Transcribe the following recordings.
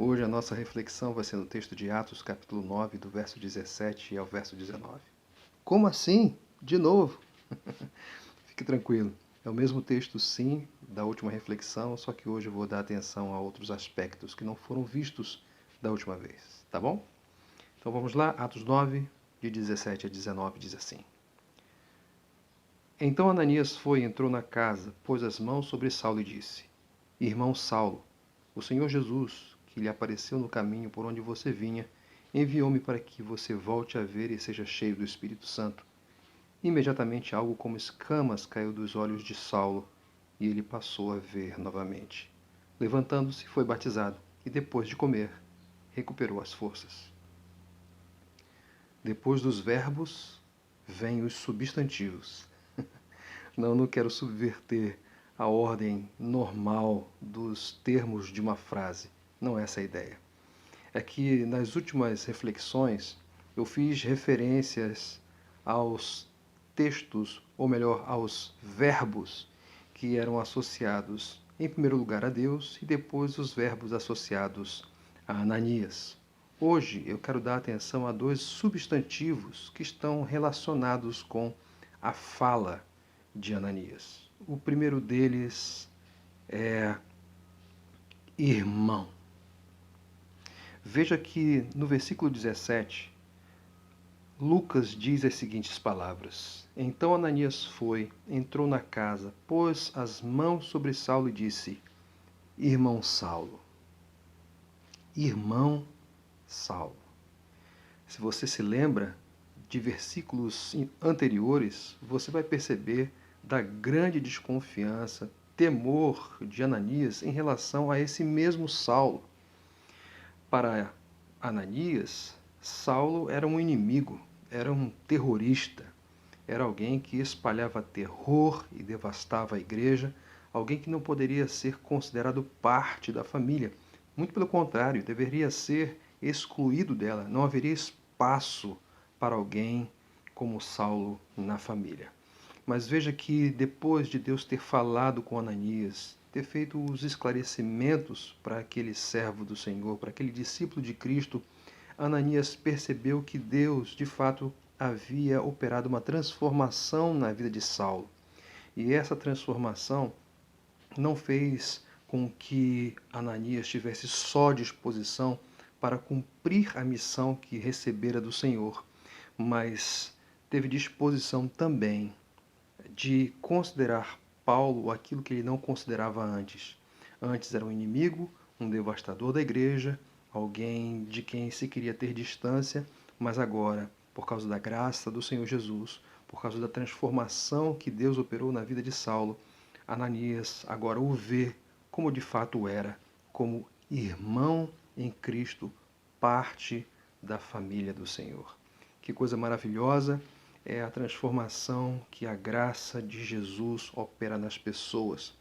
Hoje a nossa reflexão vai ser no texto de Atos, capítulo 9, do verso 17 ao verso 19. Como assim? De novo? Fique tranquilo. É o mesmo texto, sim, da última reflexão, só que hoje eu vou dar atenção a outros aspectos que não foram vistos da última vez, tá bom? Então vamos lá, Atos 9, de 17 a 19, diz assim. Então Ananias foi e entrou na casa, pôs as mãos sobre Saulo e disse: Irmão Saulo, o Senhor Jesus, que lhe apareceu no caminho por onde você vinha, enviou-me para que você volte a ver e seja cheio do Espírito Santo. Imediatamente algo como escamas caiu dos olhos de Saulo, e ele passou a ver novamente. Levantando-se, foi batizado, e depois de comer, recuperou as forças. Depois dos verbos, vêm os substantivos. Não quero subverter a ordem normal dos termos de uma frase. Não é essa a ideia. É que nas últimas reflexões eu fiz referências aos textos, ou melhor, aos verbos que eram associados, em primeiro lugar, a Deus e depois os verbos associados a Ananias. Hoje eu quero dar atenção a dois substantivos que estão relacionados com a fala de Ananias. O primeiro deles é irmão. Veja que no versículo 17, Lucas diz as seguintes palavras: Então Ananias foi, entrou na casa, pôs as mãos sobre Saulo e disse: Irmão Saulo. Irmão Saulo. Se você se lembra de versículos anteriores, você vai perceber da grande desconfiança, temor de Ananias em relação a esse mesmo Saulo. Para Ananias, Saulo era um inimigo, era um terrorista, era alguém que espalhava terror e devastava a igreja, alguém que não poderia ser considerado parte da família. Muito pelo contrário, deveria ser excluído dela. Não haveria espaço para alguém como Saulo na família. Mas veja que depois de Deus ter falado com Ananias, ter feito os esclarecimentos para aquele servo do Senhor, para aquele discípulo de Cristo, Ananias percebeu que Deus, de fato, havia operado uma transformação na vida de Saulo. E essa transformação não fez com que Ananias tivesse só disposição para cumprir a missão que recebera do Senhor, mas teve disposição também de considerar Paulo aquilo que ele não considerava antes. Antes era um inimigo, um devastador da igreja, alguém de quem se queria ter distância, mas agora, por causa da graça do Senhor Jesus, por causa da transformação que Deus operou na vida de Saulo, Ananias agora o vê como de fato era, como irmão em Cristo, parte da família do Senhor. Que coisa maravilhosa é a transformação que a graça de Jesus opera nas pessoas.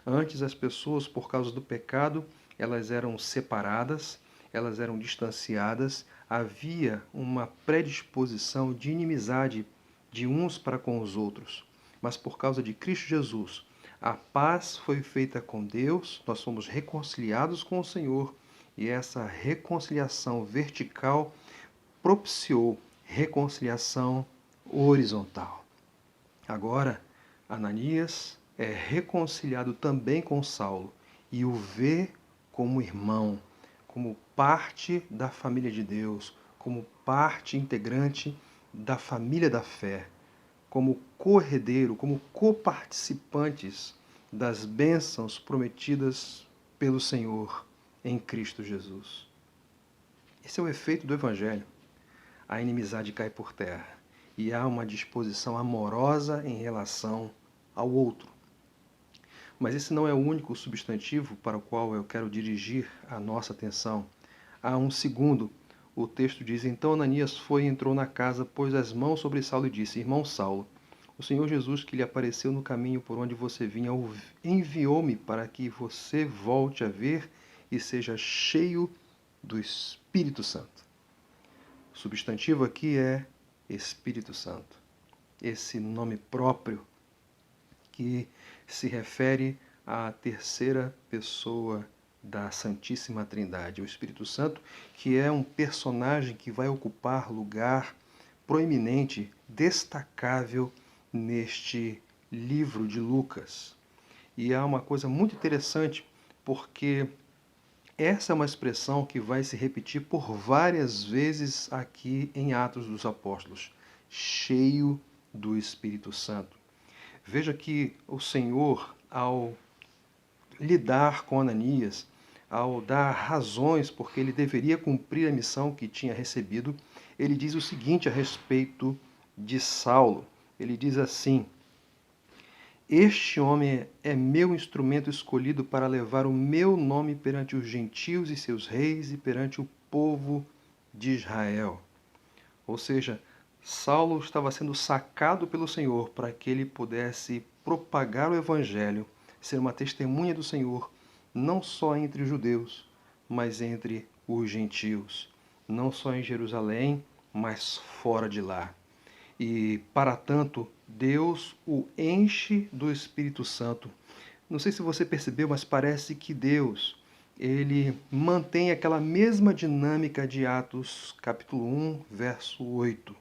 Antes, as pessoas, por causa do pecado, elas eram separadas, elas eram distanciadas, havia uma predisposição de inimizade de uns para com os outros. Mas por causa de Cristo Jesus, a paz foi feita com Deus, nós fomos reconciliados com o Senhor, e essa reconciliação vertical propiciou reconciliação horizontal. Agora, Ananias é reconciliado também com Saulo e o vê como irmão, como parte da família de Deus, como parte integrante da família da fé, como corredeiro, como coparticipantes das bênçãos prometidas pelo Senhor em Cristo Jesus. Esse é o efeito do Evangelho. A inimizade cai por terra e há uma disposição amorosa em relação ao outro. Mas esse não é o único substantivo para o qual eu quero dirigir a nossa atenção. Há um segundo. O texto diz: Então Ananias foi e entrou na casa, pôs as mãos sobre Saulo e disse: Irmão Saulo, o Senhor Jesus que lhe apareceu no caminho por onde você vinha enviou-me para que você volte a ver e seja cheio do Espírito Santo. O substantivo aqui é Espírito Santo. Esse nome próprio que se refere à terceira pessoa da Santíssima Trindade. O Espírito Santo, que é um personagem que vai ocupar lugar proeminente, destacável neste livro de Lucas. E há uma coisa muito interessante, porque essa é uma expressão que vai se repetir por várias vezes aqui em Atos dos Apóstolos, cheio do Espírito Santo. Veja que o Senhor, ao lidar com Ananias, ao dar razões porque ele deveria cumprir a missão que tinha recebido, ele diz o seguinte a respeito de Saulo. Ele diz assim: este homem é meu instrumento escolhido para levar o meu nome perante os gentios e seus reis e perante o povo de Israel. Ou seja, Saulo estava sendo sacado pelo Senhor para que ele pudesse propagar o Evangelho, ser uma testemunha do Senhor, não só entre os judeus, mas entre os gentios. Não só em Jerusalém, mas fora de lá. E, para tanto, Deus o enche do Espírito Santo. Não sei se você percebeu, mas parece que Deus, ele mantém aquela mesma dinâmica de Atos capítulo 1, verso 8.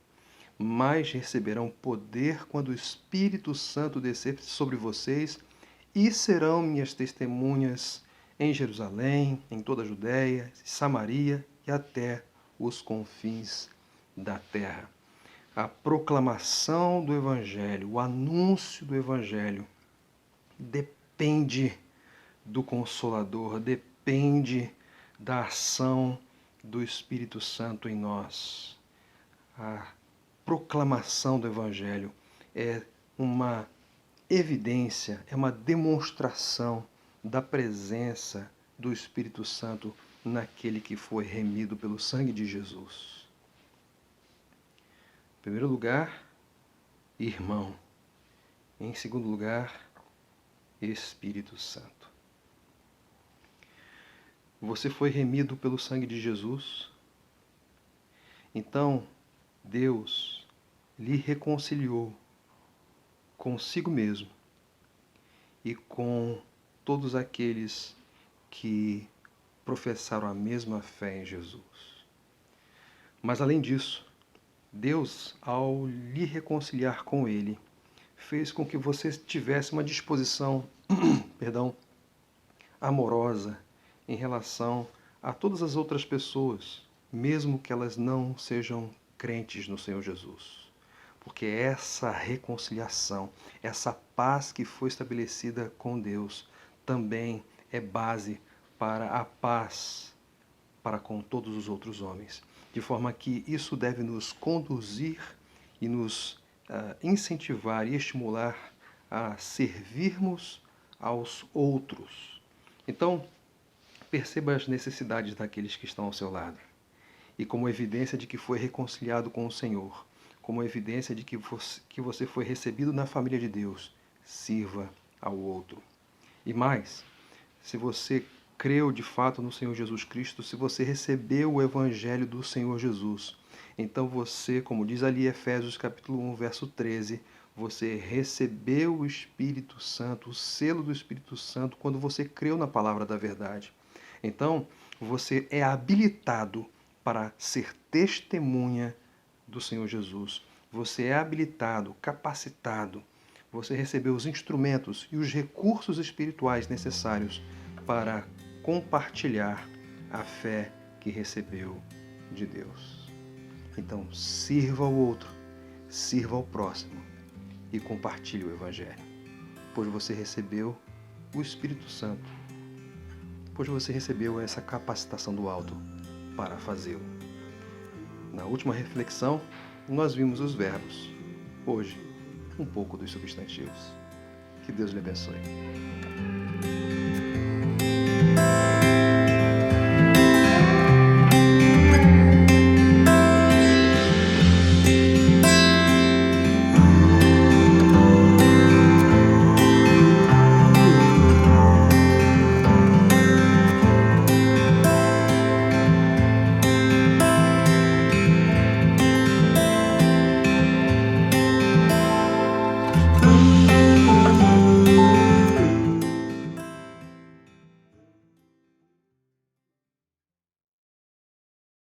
Mas receberão poder quando o Espírito Santo descer sobre vocês e serão minhas testemunhas em Jerusalém, em toda a Judéia, Samaria e até os confins da terra. A proclamação do Evangelho, o anúncio do Evangelho, depende do Consolador, depende da ação do Espírito Santo em nós. A proclamação do Evangelho é uma evidência, é uma demonstração da presença do Espírito Santo naquele que foi remido pelo sangue de Jesus. Em primeiro lugar, irmão. Em segundo lugar, Espírito Santo. Você foi remido pelo sangue de Jesus. Então, Deus lhe reconciliou consigo mesmo e com todos aqueles que professaram a mesma fé em Jesus. Mas, além disso, Deus, ao lhe reconciliar com Ele, fez com que você tivesse uma disposição, amorosa em relação a todas as outras pessoas, mesmo que elas não sejam crentes no Senhor Jesus. Porque essa reconciliação, essa paz que foi estabelecida com Deus, também é base para a paz para com todos os outros homens. De forma que isso deve nos conduzir e nos incentivar e estimular a servirmos aos outros. Então, perceba as necessidades daqueles que estão ao seu lado. E como evidência de que foi reconciliado com o Senhor, como evidência de que você foi recebido na família de Deus, sirva ao outro. E mais, se você creu de fato no Senhor Jesus Cristo, se você recebeu o Evangelho do Senhor Jesus, então você, como diz ali Efésios capítulo 1, verso 13, você recebeu o Espírito Santo, o selo do Espírito Santo, quando você creu na palavra da verdade. Então, você é habilitado para ser testemunha do Senhor Jesus. Você é habilitado, capacitado. Você recebeu os instrumentos e os recursos espirituais necessários para compartilhar a fé que recebeu de Deus. Então, sirva ao outro, sirva ao próximo e compartilhe o Evangelho, pois você recebeu o Espírito Santo, pois você recebeu essa capacitação do alto para fazê-lo. Na última reflexão, nós vimos os verbos. Hoje, um pouco dos substantivos. Que Deus lhe abençoe.